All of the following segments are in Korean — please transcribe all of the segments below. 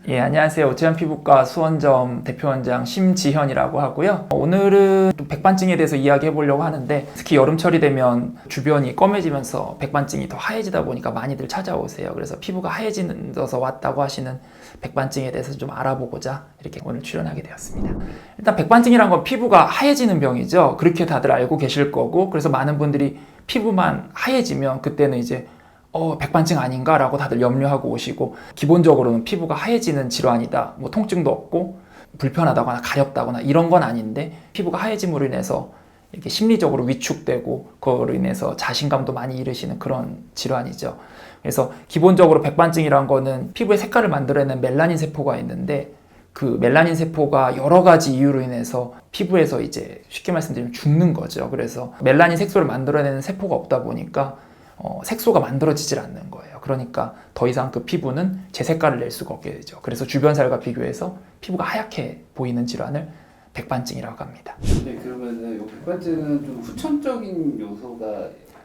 예, 안녕하세요. 오태현 피부과 수원점 대표원장 심지현이라고 하고요. 오늘은 또 백반증에 대해서 이야기해 보려고 하는데, 특히 여름철이 되면 주변이 검해지면서 백반증이 더 하얘지다 보니까 많이들 찾아오세요. 그래서 피부가 하얘지면서 왔다고 하시는 백반증에 대해서 좀 알아보고자 이렇게 오늘 출연하게 되었습니다. 일단 백반증이란 건 피부가 하얘지는 병이죠. 그렇게 다들 알고 계실 거고, 그래서 많은 분들이 피부만 하얘지면 그때는 이제 백반증 아닌가? 라고 다들 염려하고 오시고, 기본적으로는 피부가 하얘지는 질환이다. 뭐 통증도 없고, 불편하다거나 가렵다거나 이런 건 아닌데, 피부가 하얘짐으로 인해서 이렇게 심리적으로 위축되고, 그거로 인해서 자신감도 많이 잃으시는 그런 질환이죠. 그래서 기본적으로 백반증이란 거는 피부의 색깔을 만들어내는 멜라닌 세포가 있는데, 그 멜라닌 세포가 여러 가지 이유로 인해서 피부에서 이제 쉽게 말씀드리면 죽는 거죠. 그래서 멜라닌 색소를 만들어내는 세포가 없다 보니까 색소가 만들어지질 않는 거예요. 그러니까 더 이상 그 피부는 제 색깔을 낼 수가 없게 되죠. 그래서 주변 살과 비교해서 피부가 하얗게 보이는 질환을 백반증이라고 합니다. 네, 그러면 이 백반증은 좀 후천적인 요소가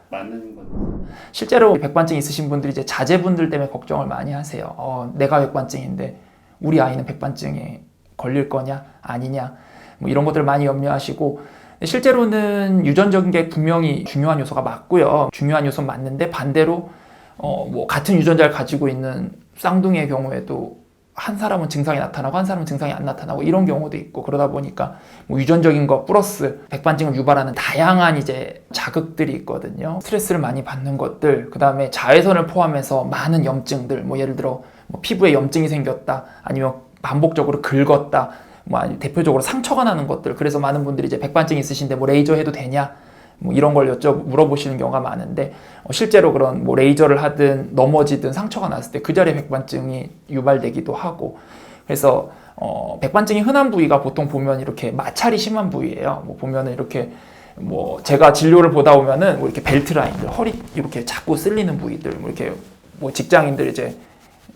많은 건가요? 실제로 백반증 있으신 분들이 이제 자제분들 때문에 걱정을 많이 하세요. 내가 백반증인데 우리 아이는 백반증에 걸릴 거냐 아니냐 뭐 이런 것들 많이 염려하시고, 실제로는 유전적인 게 분명히 중요한 요소가 맞고요. 중요한 요소는 맞는데 반대로 뭐 같은 유전자를 가지고 있는 쌍둥이의 경우에도 한 사람은 증상이 나타나고 한 사람은 증상이 안 나타나고 이런 경우도 있고, 그러다 보니까 뭐 유전적인 거 플러스 백반증을 유발하는 다양한 이제 자극들이 있거든요. 스트레스를 많이 받는 것들, 그 다음에 자외선을 포함해서 많은 염증들, 뭐 예를 들어 뭐 피부에 염증이 생겼다, 아니면 반복적으로 긁었다, 뭐 대표적으로 상처가 나는 것들. 그래서 많은 분들이 이제 백반증 있으신데 뭐 레이저 해도 되냐 뭐 이런 걸 물어보시는 경우가 많은데, 실제로 그런 뭐 레이저를 하든 넘어지든 상처가 났을 때 그 자리에 백반증이 유발되기도 하고, 그래서 백반증이 흔한 부위가 보통 보면 이렇게 마찰이 심한 부위예요. 뭐 보면은 이렇게 뭐 제가 진료를 보다 보면은 뭐 이렇게 벨트 라인들, 허리 이렇게 자꾸 쓸리는 부위들, 뭐 이렇게 뭐 직장인들 이제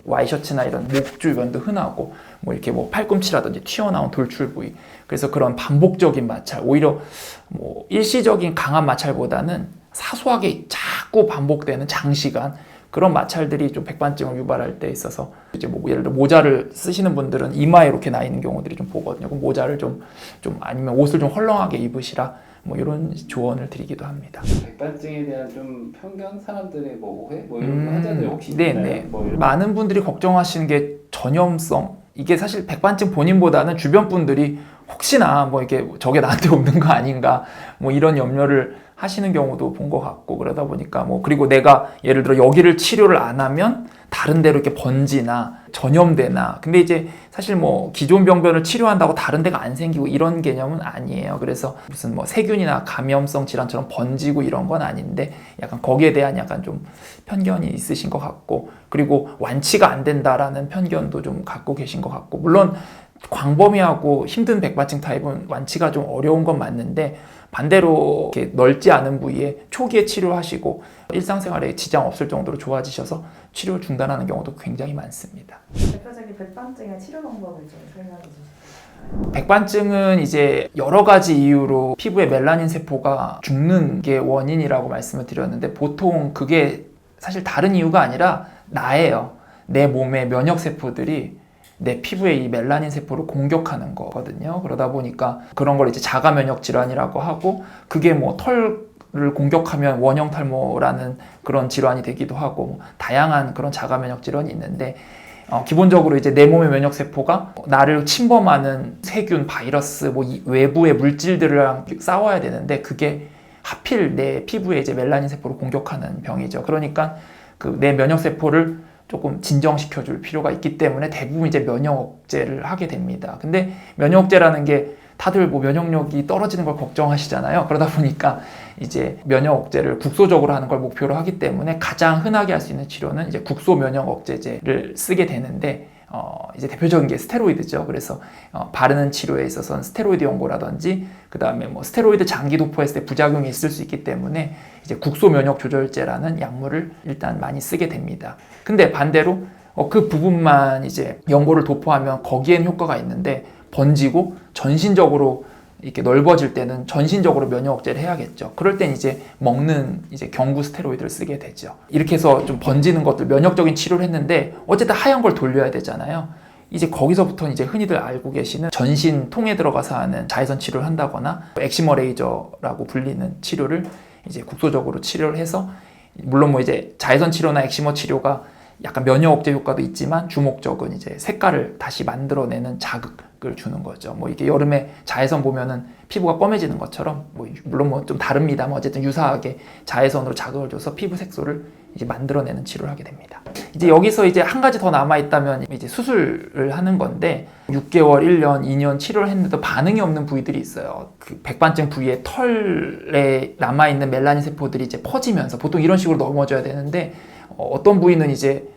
와이셔츠나 이런 목 주변도 흔하고, 뭐 이렇게 뭐 팔꿈치라든지 튀어나온 돌출 부위. 그래서 그런 반복적인 마찰, 오히려 뭐 일시적인 강한 마찰보다는 사소하게 자꾸 반복되는 장시간 그런 마찰들이 좀 백반증을 유발할 때 있어서, 이제 뭐 예를 들어 모자를 쓰시는 분들은 이마에 이렇게 나 있는 경우들이 좀 보거든요. 그럼 모자를 좀 아니면 옷을 좀 헐렁하게 입으시라, 뭐 이런 조언을 드리기도 합니다. 백반증에 대한 좀 편견, 사람들의 뭐 오해, 뭐 이런 거 환자들 혹시 있나요? 네네. 뭐 이런 많은 분들이 걱정하시는 게 전염성. 이게 사실 백반증 본인보다는 주변 분들이 혹시나 뭐 이게 저게 나한테 없는 거 아닌가 뭐 이런 염려를 하시는 경우도 본 것 같고, 그러다 보니까 뭐, 그리고 내가 예를 들어 여기를 치료를 안 하면 다른 데로 이렇게 번지나 전염되나, 근데 이제 사실 뭐 기존 병변을 치료한다고 다른 데가 안 생기고 이런 개념은 아니에요. 그래서 무슨 뭐 세균이나 감염성 질환처럼 번지고 이런 건 아닌데, 약간 거기에 대한 약간 좀 편견이 있으신 것 같고, 그리고 완치가 안 된다라는 편견도 좀 갖고 계신 것 같고, 물론 광범위하고 힘든 백반증 타입은 완치가 좀 어려운 건 맞는데, 반대로 이렇게 넓지 않은 부위에 초기에 치료하시고 일상생활에 지장 없을 정도로 좋아지셔서 치료 중단하는 경우도 굉장히 많습니다. 대표적인 백반증의 치료 방법을 좀 설명해 주시죠. 백반증은 이제 여러 가지 이유로 피부의 멜라닌 세포가 죽는 게 원인이라고 말씀을 드렸는데, 보통 그게 사실 다른 이유가 아니라 나예요. 내 몸의 면역 세포들이 내 피부에 이 멜라닌 세포를 공격하는 거거든요. 그러다 보니까 그런 걸 이제 자가 면역 질환이라고 하고, 그게 뭐 털을 공격하면 원형 탈모라는 그런 질환이 되기도 하고, 뭐 다양한 그런 자가 면역 질환이 있는데, 기본적으로 이제 내 몸의 면역 세포가 나를 침범하는 세균, 바이러스, 뭐 외부의 물질들이랑 싸워야 되는데, 그게 하필 내 피부에 이제 멜라닌 세포를 공격하는 병이죠. 그러니까 그 내 면역 세포를 조금 진정시켜 줄 필요가 있기 때문에 대부분 이제 면역 억제를 하게 됩니다. 근데 면역 억제라는 게 다들 뭐 면역력이 떨어지는 걸 걱정하시잖아요. 그러다 보니까 이제 면역 억제를 국소적으로 하는 걸 목표로 하기 때문에 가장 흔하게 할 수 있는 치료는 이제 국소 면역 억제제를 쓰게 되는데, 이제 대표적인 게 스테로이드죠. 그래서 바르는 치료에 있어서는 스테로이드 연고라든지, 그 다음에 뭐 스테로이드 장기 도포했을 때 부작용이 있을 수 있기 때문에 이제 국소 면역 조절제라는 약물을 일단 많이 쓰게 됩니다. 근데 반대로 그 부분만 이제 연고를 도포하면 거기엔 효과가 있는데, 번지고 전신적으로 이렇게 넓어질 때는 전신적으로 면역 억제를 해야겠죠. 그럴 땐 이제 먹는 이제 경구 스테로이드를 쓰게 되죠. 이렇게 해서 좀 번지는 것들 면역적인 치료를 했는데 어쨌든 하얀 걸 돌려야 되잖아요. 이제 거기서부터는 이제 흔히들 알고 계시는 전신 통에 들어가서 하는 자외선 치료를 한다거나 엑시머 레이저라고 불리는 치료를 이제 국소적으로 치료를 해서, 물론 뭐 이제 자외선 치료나 엑시머 치료가 약간 면역 억제 효과도 있지만 주목적은 이제 색깔을 다시 만들어내는 자극을 주는 거죠. 뭐 이게 여름에 자외선 보면은 피부가 검해지는 것처럼, 뭐 물론 뭐 좀 다릅니다만 어쨌든 유사하게 자외선으로 자극을 줘서 피부 색소를 이제 만들어내는 치료를 하게 됩니다. 이제 여기서 이제 한 가지 더 남아 있다면 이제 수술을 하는 건데, 6개월, 1년, 2년 치료를 했는데도 반응이 없는 부위들이 있어요. 그 백반증 부위에 털에 남아 있는 멜라닌 세포들이 이제 퍼지면서 보통 이런 식으로 넘어져야 되는데, 어떤 부위는 이제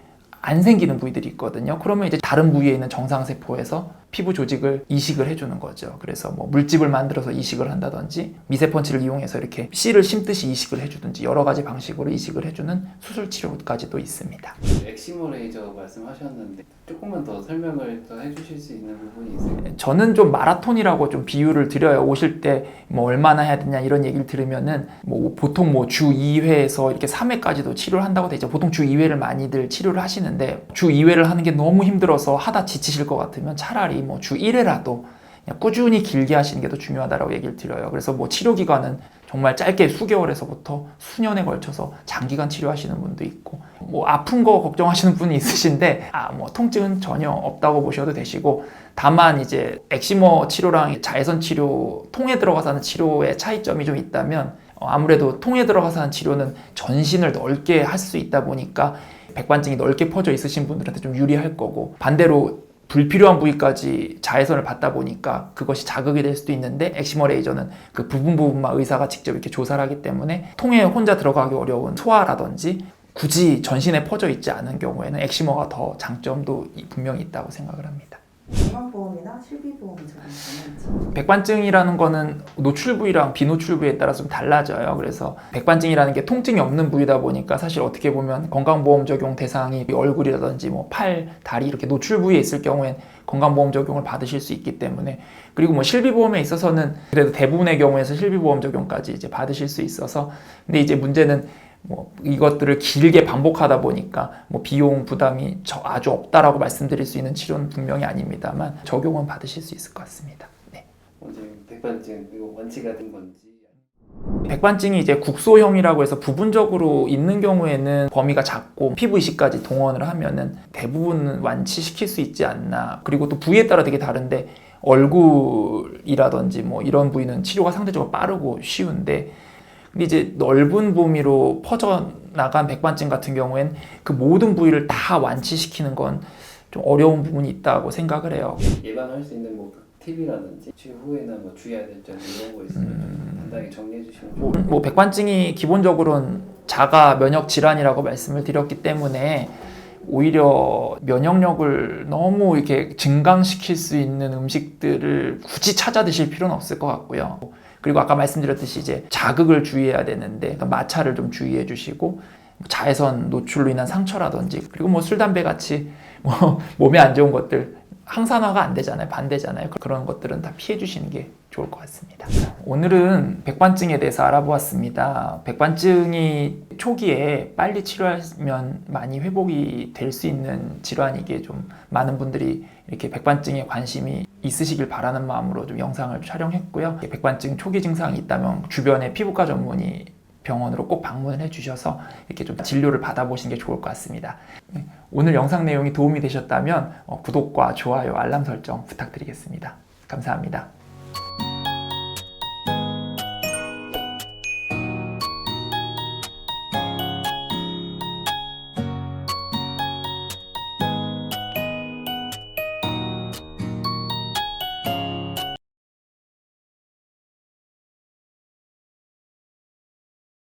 안 생기는 부위들이 있거든요. 그러면 이제 다른 부위에 있는 정상세포에서 피부 조직을 이식을 해주는 거죠. 그래서 뭐 물집을 만들어서 이식을 한다든지, 미세펀치를 이용해서 이렇게 씨를 심듯이 이식을 해주든지, 여러 가지 방식으로 이식을 해주는 수술 치료까지도 있습니다. 엑시머 레이저 말씀하셨는데 조금만 더 설명을 더 해주실 수 있는 부분이 있을까요? 저는 좀 마라톤이라고 좀 비유를 드려요. 오실 때 뭐 얼마나 해야 되냐 이런 얘기를 들으면은 뭐 보통 뭐 주 2회에서 이렇게 3회까지도 치료를 한다고 되죠. 보통 주 2회를 많이들 치료를 하시는데, 주 2회를 하는 게 너무 힘들어서 하다 지치실 것 같으면 차라리 뭐 주 1회라도 그냥 꾸준히 길게 하시는 게 더 중요하다고 얘기를 드려요. 그래서 뭐 치료 기간은 정말 짧게 수개월에서부터 수년에 걸쳐서 장기간 치료하시는 분도 있고, 뭐 아픈 거 걱정하시는 분이 있으신데 뭐 통증은 전혀 없다고 보셔도 되시고, 다만 이제 엑시머 치료랑 자외선 치료, 통에 들어가서 하는 치료의 차이점이 좀 있다면, 아무래도 통에 들어가서 하는 치료는 전신을 넓게 할 수 있다 보니까 백반증이 넓게 퍼져 있으신 분들한테 좀 유리할 거고, 반대로 불필요한 부위까지 자외선을 받다 보니까 그것이 자극이 될 수도 있는데, 엑시머 레이저는 그 부분만 의사가 직접 이렇게 조사를 하기 때문에 통에 혼자 들어가기 어려운 소화라든지 굳이 전신에 퍼져 있지 않은 경우에는 엑시머가 더 장점도 분명히 있다고 생각을 합니다. 건강보험이나 실비보험이 적용되는지. 백반증이라는 거는 노출 부위랑 비노출 부위에 따라서 좀 달라져요. 그래서 백반증이라는 게 통증이 없는 부위다 보니까 사실 어떻게 보면 건강보험 적용 대상이 얼굴이라든지 뭐 팔, 다리 이렇게 노출 부위에 있을 경우엔 건강보험 적용을 받으실 수 있기 때문에, 그리고 뭐 실비보험에 있어서는 그래도 대부분의 경우에서 실비보험 적용까지 이제 받으실 수 있어서, 근데 이제 문제는 뭐 이것들을 길게 반복하다 보니까 뭐 비용 부담이 아주 없다라고 말씀드릴 수 있는 치료는 분명히 아닙니다만 적용은 받으실 수 있을 것 같습니다. 네. 원장님, 백반증 이거 완치가 된 건지. 백반증이 이제 국소형이라고 해서 부분적으로 있는 경우에는 범위가 작고 피부 이식까지 동원을 하면은 대부분은 완치시킬 수 있지 않나. 그리고 또 부위에 따라 되게 다른데, 얼굴이라든지 뭐 이런 부위는 치료가 상대적으로 빠르고 쉬운데, 근데 이제 넓은 범위로 퍼져나간 백반증 같은 경우엔 그 모든 부위를 다 완치시키는 건 좀 어려운 부분이 있다고 생각을 해요. 예방할 수 있는 뭐 팁이라든지 치료 후에나 뭐 주의해야 될 점 이런 거 있으면 좀 간단하게 정리해 주시면 좋을 것 같아요. 뭐 백반증이 기본적으로는 자가 면역 질환이라고 말씀을 드렸기 때문에 오히려 면역력을 너무 이렇게 증강시킬 수 있는 음식들을 굳이 찾아 드실 필요는 없을 것 같고요. 그리고 아까 말씀드렸듯이 이제 자극을 주의해야 되는데, 마찰을 좀 주의해 주시고, 자외선 노출로 인한 상처라든지, 그리고 뭐 술, 담배 같이 뭐 몸에 안 좋은 것들 항산화가 안 되잖아요. 반대잖아요. 그런 것들은 다 피해 주시는 게 좋을 것 같습니다. 오늘은 백반증에 대해서 알아보았습니다. 백반증이 초기에 빨리 치료하면 많이 회복이 될 수 있는 질환이기에 좀 많은 분들이 이렇게 백반증에 관심이 있으시길 바라는 마음으로 좀 영상을 촬영했고요. 백반증 초기 증상이 있다면 주변에 피부과 전문의 병원으로 꼭 방문을 해주셔서 이렇게 좀 진료를 받아보시는 게 좋을 것 같습니다. 오늘 영상 내용이 도움이 되셨다면 구독과 좋아요, 알람 설정 부탁드리겠습니다. 감사합니다.